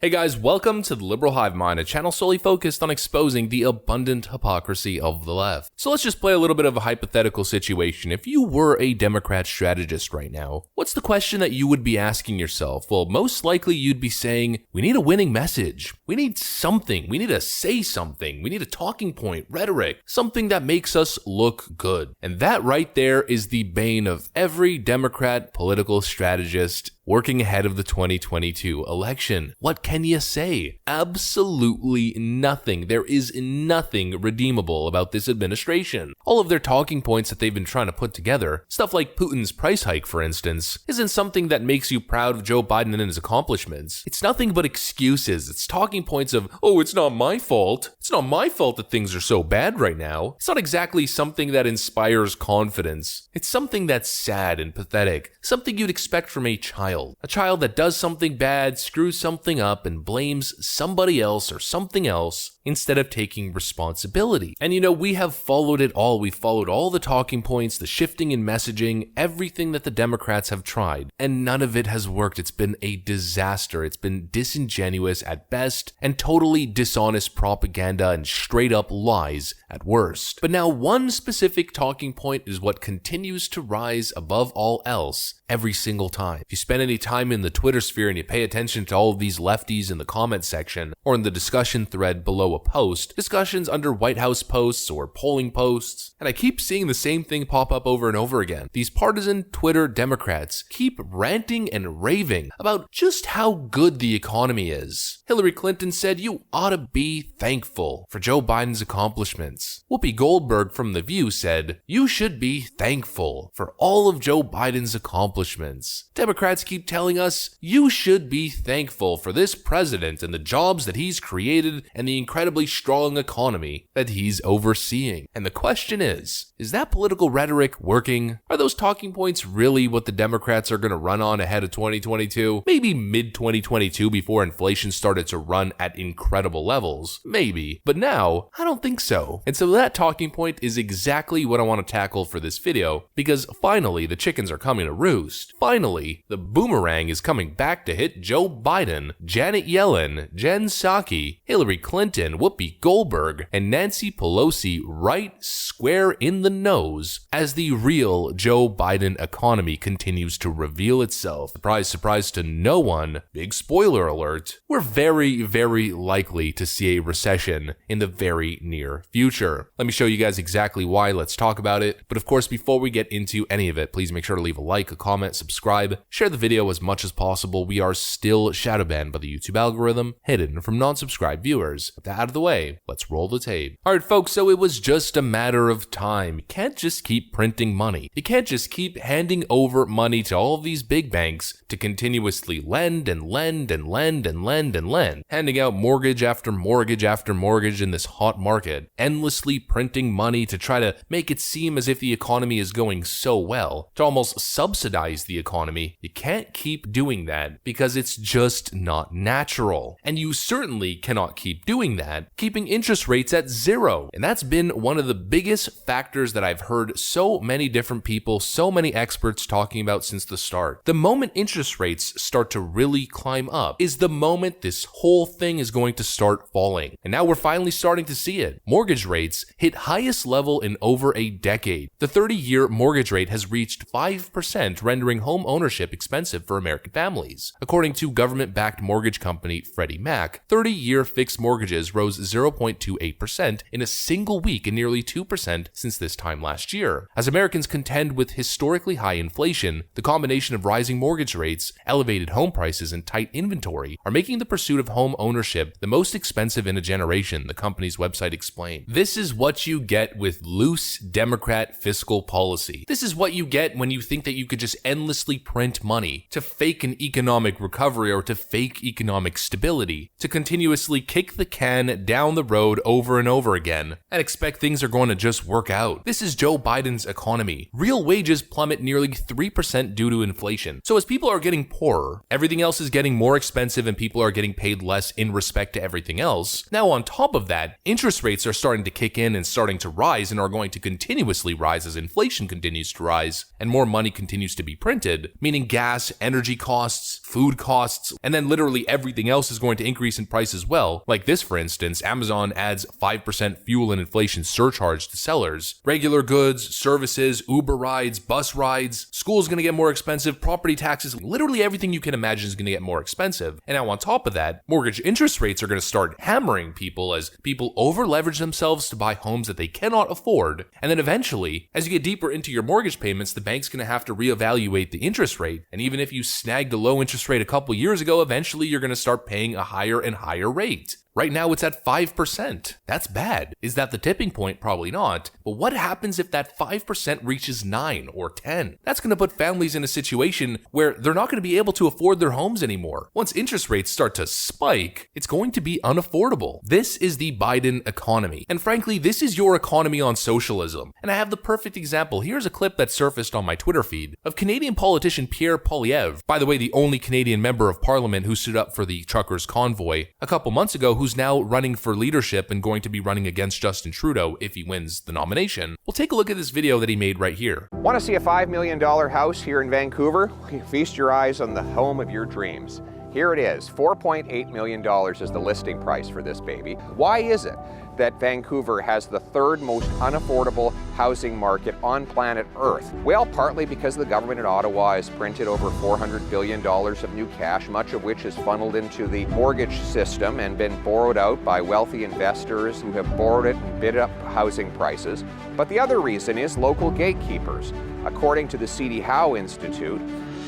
Hey guys, welcome to the Liberal Hive Mind, a channel solely focused on exposing the abundant hypocrisy of the left. So let's just play a little bit of a hypothetical situation. If you were a Democrat strategist right now, what's the question that you would be asking yourself? Well, most likely you'd be saying, we need a winning message. We need something. We need to say something. We need a talking point, rhetoric, something that makes us look good. And that right there is the bane of every Democrat political strategist working ahead of the 2022 election. What can you say? Absolutely nothing. There is nothing redeemable about this administration. All of their talking points that they've been trying to put together, stuff like Putin's price hike, for instance, isn't something that makes you proud of Joe Biden and his accomplishments. It's nothing but excuses. It's talking points of, oh, it's not my fault. It's not my fault that things are so bad right now. It's not exactly something that inspires confidence. It's something that's sad and pathetic, something you'd expect from a child. A child that does something bad, screws something up, and blames somebody else or something else instead of taking responsibility. And we have followed it all. We've followed all the talking points, the shifting in messaging, everything that the Democrats have tried, and none of it has worked. It's been a disaster. It's been disingenuous at best and totally dishonest propaganda and straight up lies at worst. But now one specific talking point is what continues to rise above all else every single time. If you spend any time in the Twitter sphere and you pay attention to all of these lefties in the comment section or in the discussion thread below a post, discussions under White House posts or polling posts, and I keep seeing the same thing pop up over and over again. These partisan Twitter Democrats keep ranting and raving about just how good the economy is. Hillary Clinton said you ought to be thankful for Joe Biden's accomplishments. Whoopi Goldberg from The View said you should be thankful for all of Joe Biden's accomplishments. Democrats keep telling us you should be thankful for this president and the jobs that he's created and the incredibly strong economy that he's overseeing. And the question is that political rhetoric working? Are those talking points really what the Democrats are going to run on ahead of 2022? Maybe mid-2022 before inflation started to run at incredible levels. Maybe. But now, I don't think so. And so that talking point is exactly what I want to tackle for this video, because finally the chickens are coming to roost. Finally, the boomerang is coming back to hit Joe Biden, Janet Yellen, Jen Psaki, Hillary Clinton, Whoopi Goldberg, and Nancy Pelosi right square in the nose as the real Joe Biden economy continues to reveal itself. Surprise, surprise to no one. Big spoiler alert. We're very, very likely to see a recession in the very near future. Let me show you guys exactly why. Let's talk about it. But of course, before we get into any of it, please make sure to leave a like, a comment, subscribe, share the video as much as possible. We are still shadow banned by the YouTube algorithm, hidden from non-subscribed viewers. With that out of the way, let's roll the tape. Alright folks, so it was just a matter of time. You can't just keep printing money. You can't just keep handing over money to all of these big banks to continuously lend and lend and lend and lend and lend, handing out mortgage after mortgage after mortgage in this hot market, endlessly printing money to try to make it seem as if the economy is going so well, to almost subsidize the economy. You can't keep doing that because it's just not natural. And you certainly cannot keep doing that, keeping interest rates at zero. And that's been one of the biggest factors that I've heard so many different people, so many experts talking about since the start. The moment interest rates start to really climb up is the moment this whole thing is going to start falling. And now we're finally starting to see it. Mortgage rates hit highest level in over a decade. The 30-year mortgage rate has reached 5%, rendering home ownership expensive for American families. According to government-backed mortgage company Freddie Mac, 30-year fixed mortgages rose 0.28% in a single week and nearly 2% since this time last year. As Americans contend with historically high inflation, the combination of rising mortgage rates, elevated home prices, and tight inventory are making the pursuit of home ownership the most expensive in a generation, the company's website explained. This is what you get with loose Democrat fiscal policy. This is what you get when you think that you could just endlessly print money to fake an economic recovery or to fake economic stability, to continuously kick the can down the road over and over again and expect things are going to just work out. This is Joe Biden's economy. Real wages plummet nearly 3% due to inflation. So as people are getting poorer, everything else is getting more expensive and people are getting paid less in respect to everything else. Now on top of that, interest rates are starting to kick in and starting to rise and are going to continuously rise as inflation continues to rise and more money continues to be printed, meaning gas gas, energy costs, food costs, and then literally everything else is going to increase in price as well. Like this, for instance, Amazon adds 5% fuel and inflation surcharge to sellers. Regular goods, services, Uber rides, bus rides, school's gonna get more expensive, property taxes, literally everything you can imagine is gonna get more expensive. And now on top of that, mortgage interest rates are gonna start hammering people as people over leverage themselves to buy homes that they cannot afford. And then eventually, as you get deeper into your mortgage payments, the bank's gonna have to reevaluate the interest rate. And even if you snagged a low interest rate a couple years ago, eventually you're gonna start paying a higher and higher rate. Right now it's at 5%. That's bad. Is that the tipping point? Probably not. But what happens if that 5% reaches 9 or 10? That's going to put families in a situation where they're not going to be able to afford their homes anymore. Once interest rates start to spike, it's going to be unaffordable. This is the Biden economy. And frankly, this is your economy on socialism. And I have the perfect example. Here's a clip that surfaced on my Twitter feed of Canadian politician Pierre Poilievre, by the way, the only Canadian member of parliament who stood up for the truckers' convoy a couple months ago, who's now running for leadership and going to be running against Justin Trudeau if he wins the nomination. We'll take a look at this video that he made right here. Want to see a $5 million house here in Vancouver? Feast your eyes on the home of your dreams. Here it is, $4.8 million is the listing price for this baby. Why is it that Vancouver has the third most unaffordable housing market on planet Earth? Well, partly because the government in Ottawa has printed over $400 billion of new cash, much of which is funneled into the mortgage system and been borrowed out by wealthy investors who have borrowed it and bid up housing prices. But the other reason is local gatekeepers. According to the C.D. Howe Institute,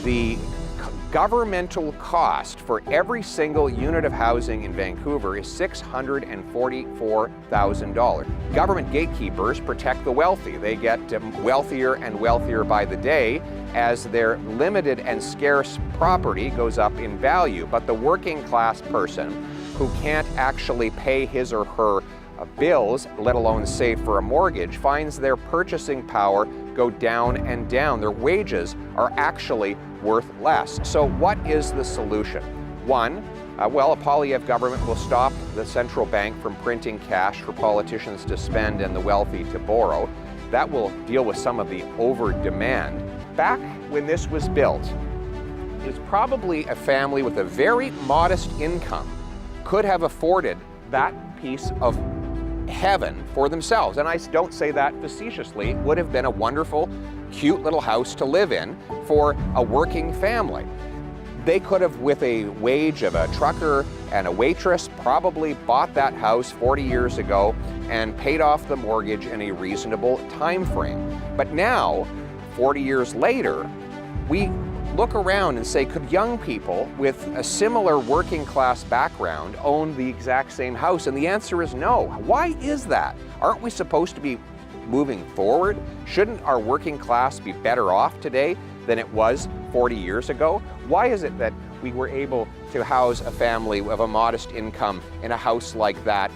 the governmental cost for every single unit of housing in Vancouver is $644,000. Government gatekeepers protect the wealthy. They get wealthier and wealthier by the day as their limited and scarce property goes up in value. But the working class person who can't actually pay his or her bills, let alone save for a mortgage, finds their purchasing power go down and down. Their wages are actually worth less. So what is the solution? One, a Poilievre government will stop the central bank from printing cash for politicians to spend and the wealthy to borrow. That will deal with some of the over-demand. Back when this was built, it's probably a family with a very modest income could have afforded that piece of heaven for themselves. And I don't say that facetiously. It would have been a wonderful, cute little house to live in for a working family. They could have, with a wage of a trucker and a waitress, probably bought that house 40 years ago and paid off the mortgage in a reasonable time frame. But now, 40 years later, we look around and say, could young people with a similar working class background own the exact same house? And the answer is no. Why is that? Aren't we supposed to be moving forward? Shouldn't our working class be better off today than it was 40 years ago? Why is it that we were able to house a family of a modest income in a house like that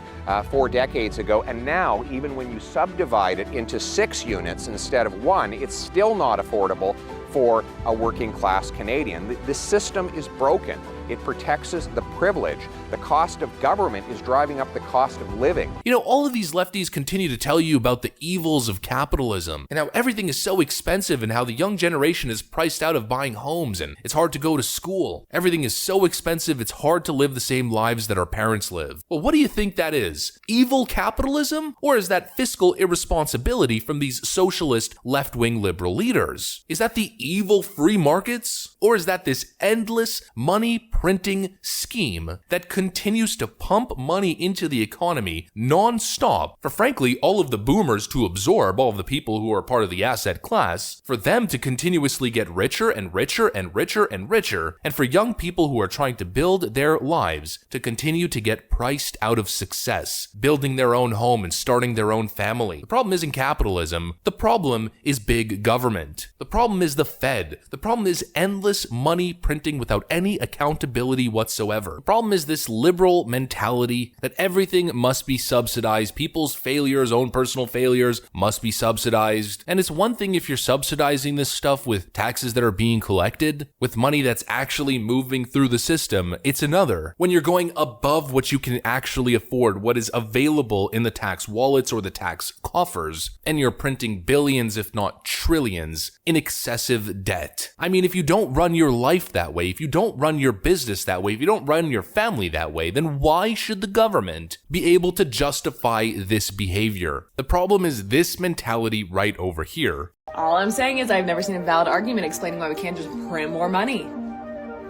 4 decades ago, and now even when you subdivide it into 6 units instead of 1, it's still not affordable for a working class Canadian? This system is broken. It protects the privilege. The cost of government is driving up the cost of living. You know, all of these lefties continue to tell you about the evils of capitalism and how everything is so expensive and how the young generation is priced out of buying homes and it's hard to go to school. Everything is so expensive, it's hard to live the same lives that our parents live. Well, what do you think that is? Evil capitalism? Or is that fiscal irresponsibility from these socialist left-wing liberal leaders? Is that the evil free markets? Or is that this endless money printing scheme that continues to pump money into the economy non-stop for, frankly, all of the boomers to absorb, all of the people who are part of the asset class, for them to continuously get richer and richer and richer and richer, and for young people who are trying to build their lives to continue to get priced out of success, building their own home and starting their own family? The problem isn't capitalism. The problem is big government. The problem is the Fed. The problem is endless money printing without any accountability whatsoever. The problem is this liberal mentality that everything must be subsidized. People's failures, own personal failures, must be subsidized. And it's one thing if you're subsidizing this stuff with taxes that are being collected, with money that's actually moving through the system. It's another when you're going above what you can actually afford, what is available in the tax wallets or the tax coffers, and you're printing billions, if not trillions, in excessive massive debt. I mean, if you don't run your life that way, if you don't run your business that way, if you don't run your family that way, then why should the government be able to justify this behavior? The problem is this mentality right over here. All I'm saying is I've never seen a valid argument explaining why we can't just print more money.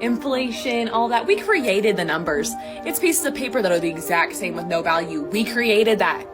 Inflation, all that. We created the numbers. It's pieces of paper that are the exact same with no value. We created that.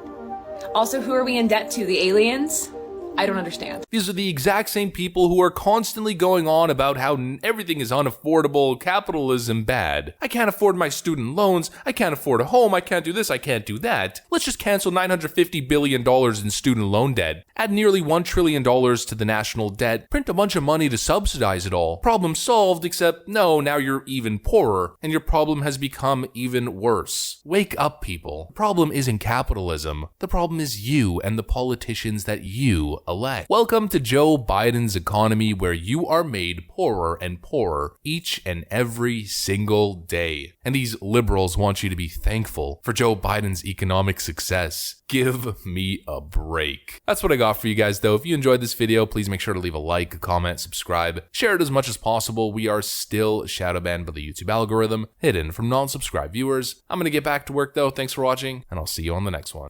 Also, who are we in debt to? The aliens? I don't understand. These are the exact same people who are constantly going on about how everything is unaffordable, capitalism bad. I can't afford my student loans, I can't afford a home, I can't do this, I can't do that. Let's just cancel $950 billion in student loan debt, add nearly $1 trillion to the national debt, print a bunch of money to subsidize it all. Problem solved, except no, now you're even poorer, and your problem has become even worse. Wake up, people. The problem isn't capitalism. The problem is you and the politicians that you elect. Welcome to Joe Biden's economy, where you are made poorer and poorer each and every single day. And these liberals want you to be thankful for Joe Biden's economic success. Give me a break. That's what I got for you guys though. If you enjoyed this video, please make sure to leave a like, a comment, subscribe, share it as much as possible. We are still shadow banned by the YouTube algorithm, hidden from non-subscribed viewers. I'm gonna get back to work though. Thanks for watching, and I'll see you on the next one.